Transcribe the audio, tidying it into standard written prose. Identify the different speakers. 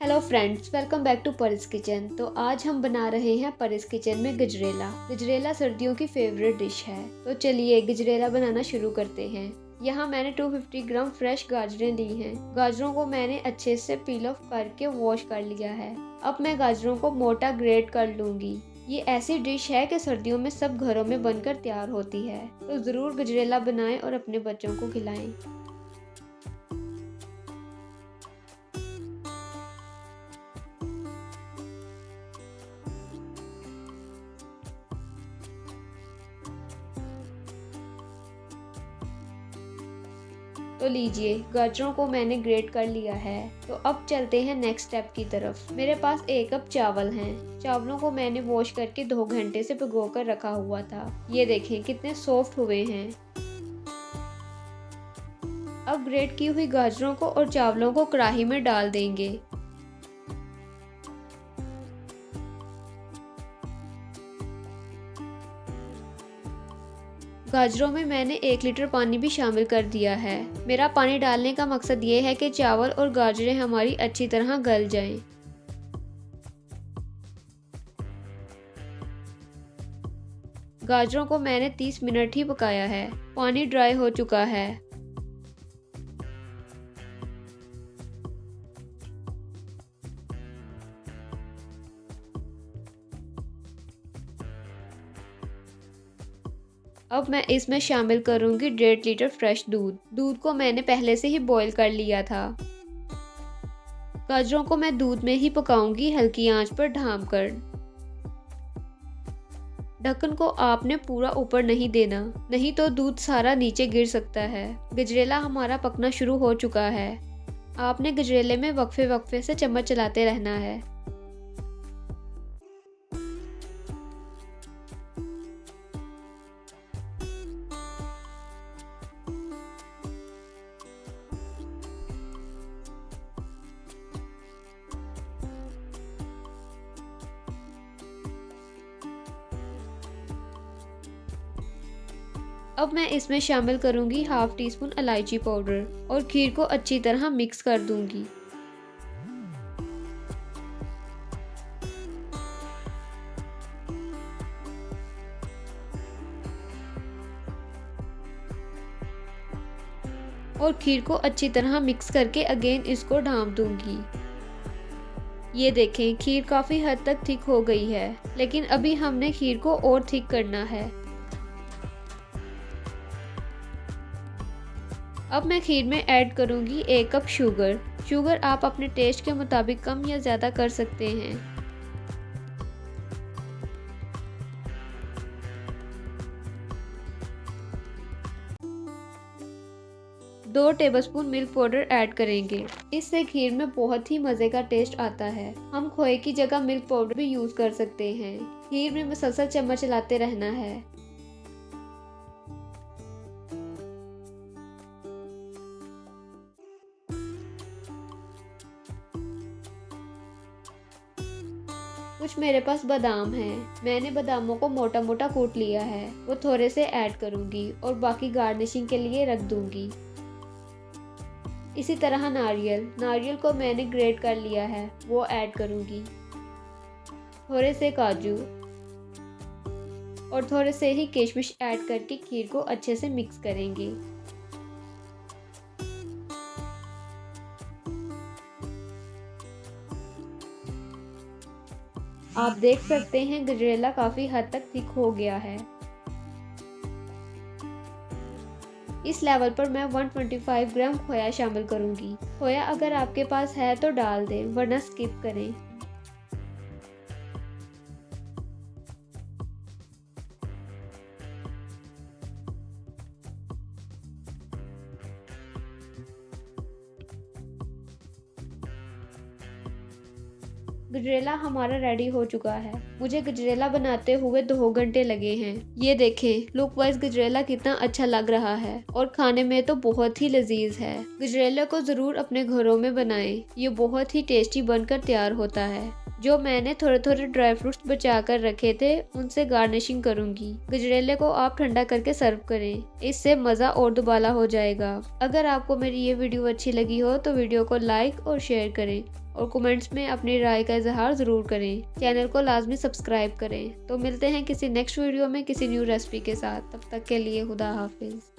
Speaker 1: Hello friends, welcome back to Paris kitchen. तो आज हम बना रहे हैं परिस किचन में गजरेला। गजरेला सर्दियों की फेवरेट डिश है। तो चलिए गजरेला बनाना शुरू करते हैं। यहाँ मैंने 250 ग्राम फ्रेश गाजरें ली हैं। गाजरों को मैंने अच्छे से पील ऑफ करके वॉश कर लिया है। अब मैं गाजरों को मोटा ग्रेट कर लूंगी। ये ऐसी डिश है कि सर्दियों में सब घरों में बनकर तैयार होती है, तो ज़रूर गजरेला बनाएं और अपने बच्चों को खिलाएं। तो लीजिए, गाजरों को मैंने ग्रेट कर लिया है। तो अब चलते हैं नेक्स्ट स्टेप की तरफ। मेरे पास 1 कप चावल हैं। चावलों को मैंने वॉश करके 2 घंटे से भिगो कर रखा हुआ था। ये देखें कितने सॉफ्ट हुए हैं। अब ग्रेट की हुई गाजरों को और चावलों को कढ़ाई में डाल देंगे। गाजरों में मैंने 1 लीटर पानी भी शामिल कर दिया है। मेरा पानी डालने का मकसद ये है कि चावल और गाजरें हमारी अच्छी तरह गल जाएं। गाजरों को मैंने 30 मिनट ही पकाया है। पानी ड्राई हो चुका है। अब मैं इसमें शामिल करूंगी 1.5 लीटर फ्रेश दूध। दूध को मैंने पहले से ही बॉईल कर लिया था। गाजरों को मैं दूध में ही पकाऊंगी, हल्की आंच पर ढाँप कर। ढक्कन को आपने पूरा ऊपर नहीं देना, नहीं तो दूध सारा नीचे गिर सकता है। गजरेला हमारा पकना शुरू हो चुका है। आपने गजरेले में वक्फे वक्फे से चम्मच चलाते रहना है। अब मैं इसमें शामिल करूंगी हाफ टी स्पून इलायची पाउडर और खीर को अच्छी तरह मिक्स कर दूंगी। और खीर को अच्छी तरह मिक्स करके अगेन इसको ढाँप दूंगी। ये देखें, खीर काफ़ी हद तक थिक हो गई है, लेकिन अभी हमने खीर को और थिक करना है। अब मैं खीर में ऐड करूंगी 1 कप शुगर। शुगर आप अपने टेस्ट के मुताबिक कम या ज़्यादा कर सकते हैं। दो टेबलस्पून मिल्क पाउडर ऐड करेंगे। इससे खीर में बहुत ही मज़े का टेस्ट आता है। हम खोए की जगह मिल्क पाउडर भी यूज़ कर सकते हैं। खीर में मुसलसल चम्मच चलाते रहना है। कुछ मेरे पास बादाम हैं। मैंने बादामों को मोटा मोटा कूट लिया है, वो थोड़े से ऐड करूंगी और बाकी गार्निशिंग के लिए रख दूंगी। इसी तरह नारियल को मैंने ग्रेट कर लिया है, वो ऐड करूंगी। थोड़े से काजू और थोड़े से ही किशमिश ऐड करके खीर को अच्छे से मिक्स करेंगे। आप देख सकते हैं गजरेला काफ़ी हद तक थिक हो गया है। इस लेवल पर मैं 125 ग्राम खोया शामिल करूंगी। खोया अगर आपके पास है तो डाल दें, वरना स्किप करें। गजरेला हमारा रेडी हो चुका है। मुझे गजरेला बनाते हुए 2 घंटे लगे हैं। ये देखें, लुक वाइज गजरेला कितना अच्छा लग रहा है और खाने में तो बहुत ही लजीज है। गजरेला को जरूर अपने घरों में बनाएं। ये बहुत ही टेस्टी बनकर तैयार होता है। जो मैंने थोड़े थोड़े ड्राई फ्रूट्स बचा कर रखे थे, उनसे गार्निशिंग करूंगी। गजरेले को आप ठंडा करके सर्व करें, इससे मज़ा और दुबाला हो जाएगा। अगर आपको मेरी ये वीडियो अच्छी लगी हो तो वीडियो को लाइक और शेयर करें। और कमेंट्स में अपनी राय का इजहार ज़रूर करें। चैनल को लाजमी सब्सक्राइब करें। तो मिलते हैं किसी नेक्स्ट वीडियो में किसी न्यू रेसिपी के साथ। तब तक के लिए खुदा हाफिज़।